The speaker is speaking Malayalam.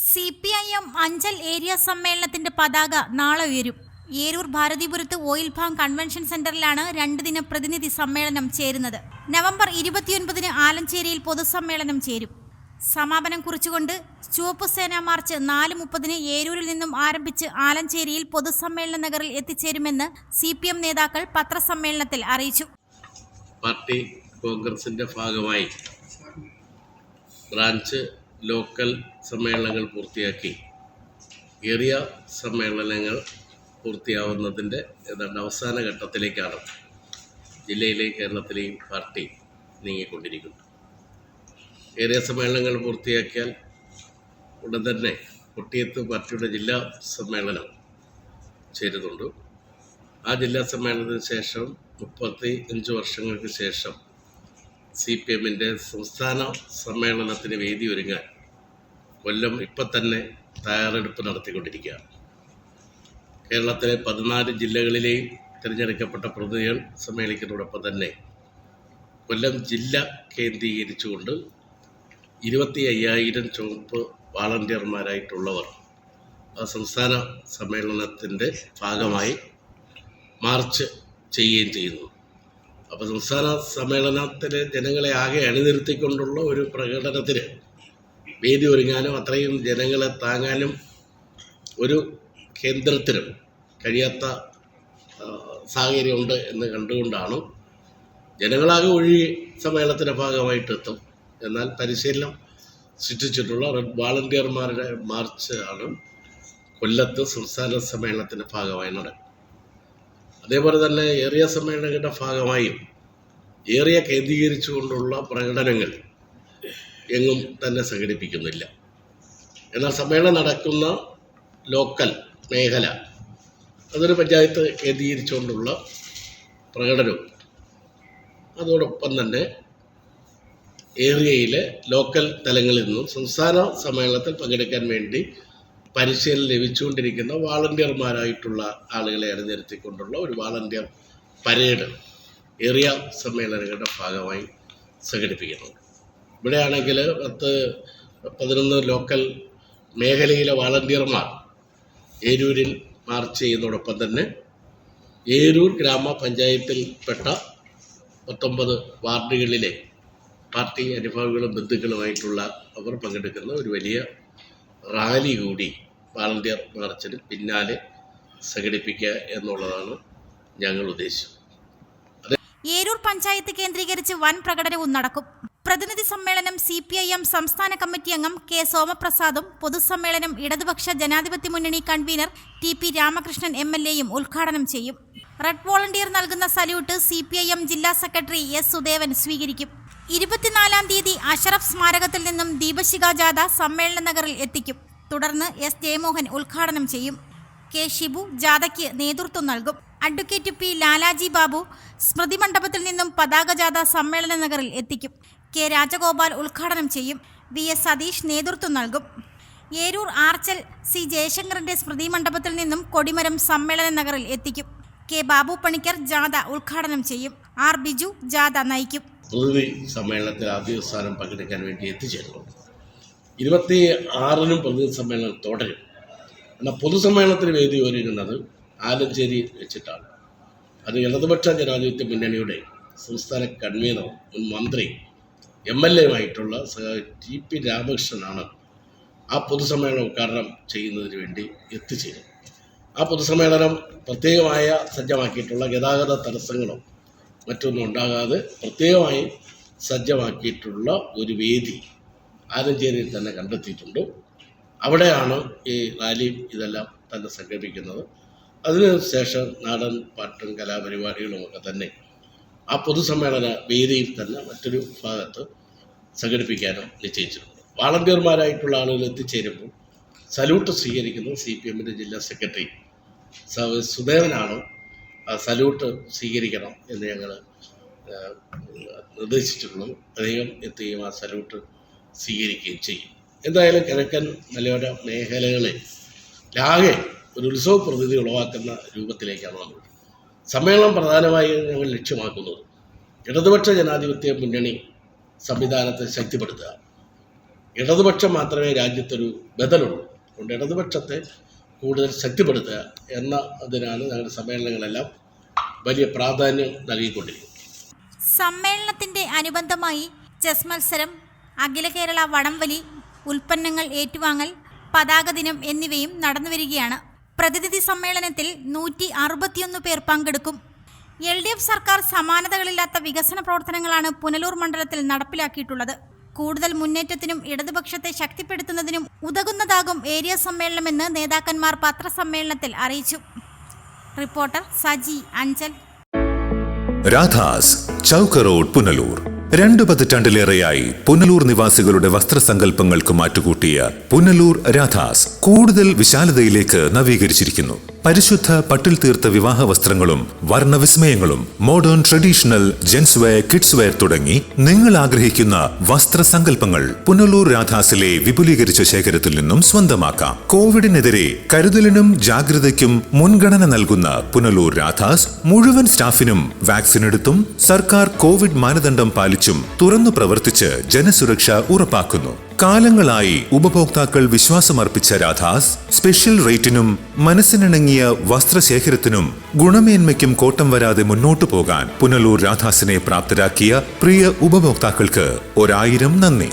CPIM അഞ്ചൽ ഏരിയ സമ്മേളനത്തിന്റെ പതാക നാളെ ഉയരും. ഏരൂർ ഭാരതിപുരത്ത് ഓയിൽ ഫാം കൺവെൻഷൻ സെന്ററിലാണ് 2 ദിന പ്രതിനിധി സമ്മേളനം ചേരുന്നത്. നവംബർ 29 ആലഞ്ചേരിയിൽ പൊതുസമ്മേളനം ചേരും. സമാപനം കുറിച്ചുകൊണ്ട് ചുവപ്പ് സേന മാർച്ച് 4:30 ഏരൂരിൽ നിന്നും ആരംഭിച്ച് ആലഞ്ചേരിയിൽ പൊതുസമ്മേളന നഗറിൽ എത്തിച്ചേരുമെന്ന് CPM നേതാക്കൾ പത്രസമ്മേളനത്തിൽ അറിയിച്ചു. പാർട്ടി കോൺഗ്രസിന്റെ ഭാഗമായി ബ്രാഞ്ച് ലോക്കൽ സമ്മേളനങ്ങൾ പൂർത്തിയാക്കി ഏരിയ സമ്മേളനങ്ങൾ പൂർത്തിയാവുന്നതിൻ്റെ ഏതാണ്ട് അവസാന ഘട്ടത്തിലേക്കാണ് ജില്ലയിലെയും കേരളത്തിലെയും പാർട്ടി നീങ്ങിക്കൊണ്ടിരിക്കുന്നത്. ഏരിയ സമ്മേളനങ്ങൾ പൂർത്തിയാക്കിയാൽ ഉടൻ തന്നെ കൊട്ടിയത്ത് പാർട്ടിയുടെ ജില്ലാ സമ്മേളനം ചേരുന്നുണ്ട്. ആ ജില്ലാ സമ്മേളനത്തിന് ശേഷം 35 വർഷങ്ങൾക്ക് ശേഷം CPMൻ്റെ സംസ്ഥാന സമ്മേളനത്തിന് വേദി ഒരുങ്ങാൻ കൊല്ലം ഇപ്പം തന്നെ തയ്യാറെടുപ്പ് നടത്തിക്കൊണ്ടിരിക്കുകയാണ്. കേരളത്തിലെ 14 ജില്ലകളിലെയും തിരഞ്ഞെടുക്കപ്പെട്ട പ്രതിനിധികൾ സമ്മേളിക്കുന്നതോടൊപ്പം തന്നെ കൊല്ലം ജില്ല കേന്ദ്രീകരിച്ചുകൊണ്ട് 25,000 ചുവപ്പ് വാളണ്ടിയർമാരായിട്ടുള്ളവർ ആ സംസ്ഥാന സമ്മേളനത്തിൻ്റെ ഭാഗമായി മാർച്ച് ചെയ്യുകയും ചെയ്യുന്നു. അപ്പോൾ സംസ്ഥാന സമ്മേളനത്തിലെ ജനങ്ങളെ ആകെ അണിനിർത്തിക്കൊണ്ടുള്ള ഒരു പ്രകടനത്തിന് വേദി ഒരുങ്ങാനും അത്രയും ജനങ്ങളെ താങ്ങാനും ഒരു കേന്ദ്രത്തിനും കഴിയാത്ത സാഹചര്യമുണ്ട് എന്ന് കണ്ടുകൊണ്ടാണ് ജനങ്ങളാകെ ഒഴുകി സമ്മേളനത്തിൻ്റെ ഭാഗമായിട്ടെത്തും. എന്നാൽ പരിശീലനം സൃഷ്ടിച്ചിട്ടുള്ള റെഡ് വാളണ്ടിയർമാരുടെ മാർച്ച് ആണ് കൊല്ലത്ത് സംസ്ഥാന സമ്മേളനത്തിൻ്റെ ഭാഗമായി നടക്കും. അതേപോലെ തന്നെ ഏരിയ സമ്മേളനങ്ങളുടെ ഭാഗമായും ഏരിയ കേന്ദ്രീകരിച്ചുകൊണ്ടുള്ള പ്രകടനങ്ങൾ എങ്ങും തന്നെ സംഘടിപ്പിക്കുന്നില്ല. എന്നാൽ സമ്മേളനം നടക്കുന്ന ലോക്കൽ മേഖല അതൊരു പഞ്ചായത്ത് കേന്ദ്രീകരിച്ചുകൊണ്ടുള്ള പ്രകടനവും അതോടൊപ്പം തന്നെ ഏരിയയിലെ ലോക്കൽ തലങ്ങളിൽ നിന്നും സംസ്ഥാന സമ്മേളനത്തിൽ പങ്കെടുക്കാൻ വേണ്ടി പരിശീലനം ലഭിച്ചുകൊണ്ടിരിക്കുന്ന വാളണ്ടിയർമാരായിട്ടുള്ള ആളുകളെ അണിനിരത്തിക്കൊണ്ടുള്ള ഒരു വാളണ്ടിയർ പരേഡ് ഏരിയ സമ്മേളനങ്ങളുടെ ഭാഗമായി സംഘടിപ്പിക്കുന്നുണ്ട്. ഇവിടെയാണെങ്കിൽ 10-11 ലോക്കൽ മേഖലയിലെ വാളണ്ടിയർമാർ ഏരൂരിൽ മാർച്ച് ചെയ്യുന്നതോടൊപ്പം തന്നെ ഏരൂർ ഗ്രാമപഞ്ചായത്തിൽപ്പെട്ട 19 വാർഡുകളിലെ പാർട്ടി അനുഭാവികളും ബന്ധുക്കളുമായിട്ടുള്ള അവർ പങ്കെടുക്കുന്ന ഒരു വലിയ റാലി കൂടി വാളണ്ടിയർ മാർച്ചിന് പിന്നാലെ സംഘടിപ്പിക്കുക എന്നുള്ളതാണ് ഞങ്ങൾ ഉദ്ദേശിച്ചത്. ഏരൂർ പഞ്ചായത്ത് കേന്ദ്രീകരിച്ച് വൻ പ്രകടനവും നടക്കും. പ്രതിനിധി സമ്മേളനം CPIM സംസ്ഥാന കമ്മിറ്റി അംഗം K. സോമപ്രസാദും പൊതുസമ്മേളനം ഇടതുപക്ഷ ജനാധിപത്യ മുന്നണി കൺവീനർ TP രാമകൃഷ്ണൻ MLAയും ഉദ്ഘാടനം ചെയ്യും. റെഡ് വോളണ്ടിയർ നൽകുന്ന സല്യൂട്ട് CPIM ജില്ലാ സെക്രട്ടറി S. സുദേവൻ സ്വീകരിക്കും. 24-ാം തീയതി അഷറഫ് സ്മാരകത്തിൽ നിന്നും ദീപശിഖാ ജാഥ സമ്മേളന നഗറിൽ എത്തിക്കും. തുടർന്ന് S. ജയമോഹൻ ഉദ്ഘാടനം ചെയ്യും. K. ഷിബു ജാഥയ്ക്ക് നേതൃത്വം നൽകും. Advocate P. ലാലാജി ബാബു സ്മൃതി മണ്ഡപത്തിൽ നിന്നും പതാക ജാഥ സമ്മേളന നഗറിൽ എത്തിക്കും. K. രാജഗോപാൽ ഉദ്ഘാടനം ചെയ്യും. VS സതീഷ് നേതൃത്വം നൽകും. ഏരൂർ ആർച്ചൽ C. ജയശങ്കറിന്റെ സ്മൃതി മണ്ഡപത്തിൽ നിന്നും കൊടിമരം സമ്മേളന നഗറിൽ എത്തിക്കും. K. ബാബു പണിക്കർ ജാഥ ഉദ്ഘാടനം ചെയ്യും. R. ബിജു ജാഥ നയിക്കും. പ്രതിനിധി സമ്മേളനത്തിൽ ആദ്യ സ്ഥാനം പങ്കെടുക്കാൻ വേണ്ടി എത്തിച്ചേരുന്നുണ്ട്. 26-നും പ്രതിനിധി സമ്മേളനം തുടരും. എന്നാൽ പൊതുസമ്മേളനത്തിന് വേദി ഒരുങ്ങുന്നത് ആലഞ്ചേരി വെച്ചിട്ടാണ്. അത് ഇടതുപക്ഷ ജനാധിപത്യ മുന്നണിയുടെ സംസ്ഥാന കൺവീനർ മുൻ മന്ത്രി MLAയുമായിട്ടുള്ള TP രാമകൃഷ്ണനാണ് ആ പൊതുസമ്മേളനം ഉദ്ഘാടനം ചെയ്യുന്നതിന് വേണ്ടി എത്തിച്ചേരും. ആ പൊതുസമ്മേളനം പ്രത്യേകമായ സജ്ജമാക്കിയിട്ടുള്ള ഗതാഗത തടസ്സങ്ങളോ മറ്റൊന്നും ഉണ്ടാകാതെ പ്രത്യേകമായി സജ്ജമാക്കിയിട്ടുള്ള ഒരു വേദി ആലഞ്ചേരിയിൽ തന്നെ കണ്ടെത്തിയിട്ടുണ്ട്. അവിടെയാണ് ഈ റാലിയും ഇതെല്ലാം തന്നെ സംഘടിപ്പിക്കുന്നത്. അതിനുശേഷം നാടൻ പാട്ടും കലാപരിപാടികളുമൊക്കെ തന്നെ ആ പൊതുസമ്മേളന വേദിയിൽ തന്നെ മറ്റൊരു ഭാഗത്ത് സംഘടിപ്പിക്കാനും നിശ്ചയിച്ചിട്ടുണ്ട്. വാളണ്ടിയർമാരായിട്ടുള്ള ആളുകൾ എത്തിച്ചേരുമ്പോൾ സല്യൂട്ട് സ്വീകരിക്കുന്നത് CPMൻ്റെ ജില്ലാ സെക്രട്ടറി സുദേവനാണ്. സല്യൂട്ട് സ്വീകരിക്കണം എന്ന് ഞങ്ങൾ നിർദ്ദേശിച്ചിട്ടുള്ളത്. അദ്ദേഹം എത്തുകയും ആ സല്യൂട്ട് സ്വീകരിക്കുകയും ചെയ്യും. എന്തായാലും കിഴക്കൻ മലയോര മേഖലകളിൽ ആകെ ഒരു ഉത്സവ പ്രതീതി ഉളവാക്കുന്ന രൂപത്തിലേക്കാണ് നമ്മൾ സമ്മേളനം പ്രധാനമായി ഞങ്ങൾ ലക്ഷ്യമാക്കുന്നത്. ഇടതുപക്ഷ ജനാധിപത്യ മുന്നണി സംവിധാനത്തെ ശക്തിപ്പെടുത്തുക, ഇടതുപക്ഷം മാത്രമേ രാജ്യത്തൊരു ബദലുള്ളൂ. അതുകൊണ്ട് ഇടതുപക്ഷത്തെ കൂടുതൽ ശക്തിപ്പെടുത്തുക എന്നതിനാണ് ഞങ്ങളുടെ സമ്മേളനങ്ങളെല്ലാം വലിയ പ്രാധാന്യം നൽകിക്കൊണ്ടിരിക്കുന്നത്. സമ്മേളനത്തിന്റെ അനുബന്ധമായി ചെസ് മത്സരം, അഖില കേരള വടംവലി, ഉൽപ്പന്നങ്ങൾ ഏറ്റുവാങ്ങൽ, പതാക ദിനം എന്നിവയും നടന്നുവരികയാണ്. പ്രതിനിധി സമ്മേളനത്തിൽ 161 പേർ പങ്കെടുക്കും. LDF സർക്കാർ സമാനതകളില്ലാത്ത വികസന പ്രവർത്തനങ്ങളാണ് പുനലൂർ മണ്ഡലത്തിൽ നടപ്പിലാക്കിയിട്ടുള്ളത്. കൂടുതൽ മുന്നേറ്റത്തിനും ഇടതുപക്ഷത്തെ ശക്തിപ്പെടുത്തുന്നതിനും ഉതകുന്നതാകും ഏരിയ സമ്മേളനമെന്ന് നേതാക്കന്മാർ പത്രസമ്മേളനത്തിൽ അറിയിച്ചു. റിപ്പോർട്ടർ സജി അഞ്ചൽ. രാധാസ്, ചൗക്ക് റോഡ്, പുനലൂർ. 2 പതിറ്റാണ്ടിലേറെയായി പുനലൂർ നിവാസികളുടെ വസ്ത്രസങ്കല്പങ്ങൾക്ക് മാറ്റുകൂട്ടിയ പുനലൂർ രാധാസ് കൂടുതൽ വിശാലതയിലേക്ക് നവീകരിച്ചിരിക്കുന്നു. പരിശുദ്ധ പട്ടിൽ തീർത്ത വിവാഹ വസ്ത്രങ്ങളും വർണ്ണവിസ്മയങ്ങളും, modern traditional, gents wear, kids wear തുടങ്ങി നിങ്ങൾ ആഗ്രഹിക്കുന്ന വസ്ത്രസങ്കല്പങ്ങൾ പുനലൂർ രാധാസിലെ വിപുലീകരിച്ച ശേഖരത്തിൽ നിന്നും സ്വന്തമാക്കാം. കോവിഡിനെതിരെ കരുതലിനും ജാഗ്രതയ്ക്കും മുൻഗണന നൽകുന്ന പുനലൂർ രാധാസ് മുഴുവൻ സ്റ്റാഫിനും വാക്സിൻ എടുത്തും സർക്കാർ കോവിഡ് മാനദണ്ഡം പാലിച്ചും തുറന്നു പ്രവർത്തിച്ച് ജനസുരക്ഷ ഉറപ്പാക്കുന്നു. കാലങ്ങളായി ഉപഭോക്താക്കൾ വിശ്വാസമർപ്പിച്ച രാധാസ് സ്പെഷ്യൽ റേറ്റിനും മനസ്സിനിണങ്ങിയ വസ്ത്രശേഖരത്തിനും ഗുണമേന്മയ്ക്കും കോട്ടം വരാതെ മുന്നോട്ടു പോകാൻ പുനലൂർ രാധാസിനെ പ്രാപ്തരാക്കിയ പ്രിയ ഉപഭോക്താക്കൾക്ക് 1000 നന്ദി.